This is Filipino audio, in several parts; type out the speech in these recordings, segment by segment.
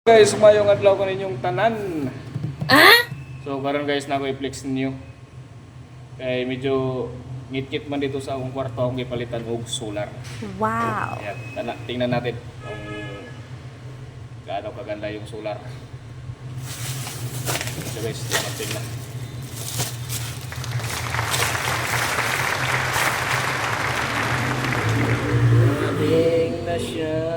Guys, mayong adlaw ko ninyong tanan. Ah? So karon guys na ako i-flex ninyo. Kay medyo ngit-ngit man dito sa akong kwarto akong gipalitan og solar. Wow. Ayan, tingnan natin kung gaano kaganda yung solar. So guys, tingnan. Tingnan na siya.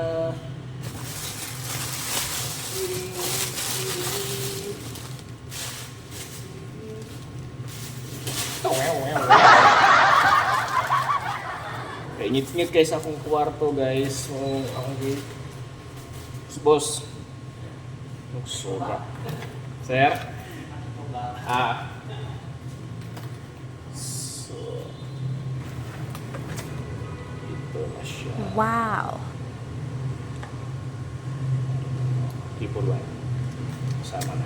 Okay, ngit-ngit guys akong kwarto guys. So, okay. Boss. Nagsoba. Sir? So, ito na siya. Wow. People one. Kasama na.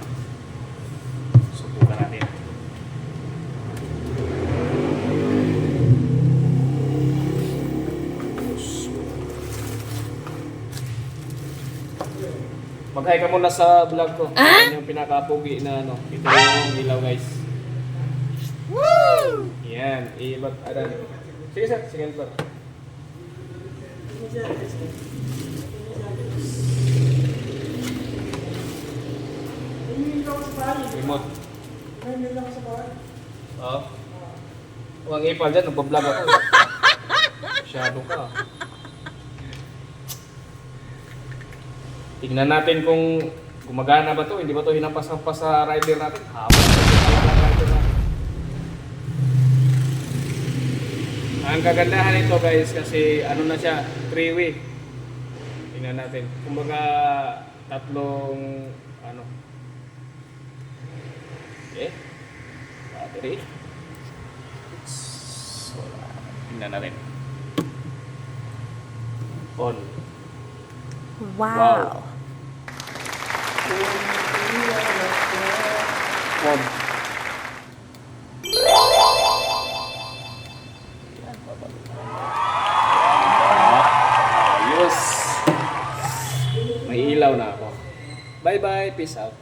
Subukan natin. Mag-hi ka muna sa vlog ko. Ah? Yung pinaka-pugi na ano. Ito yung ilaw guys. Woo! Yan. Ibat. Adan. Sige sir. Sige sir. Remote. Oo. Huwag ipal dyan. Nagbablog ako. Masyado ka. Tingnan natin kung gumagana ba to, hindi ba to hinampas-hampas sa rider natin? Habang sa rider natin. Ang kagandahan nito guys kasi ano na siya, 3-way. Tingnan natin. Kumbaga tatlong ano. Okay. Battery. So, tingnan natin. On. Wow. On. Ayos. May ilaw na ako. Bye-bye. Peace out.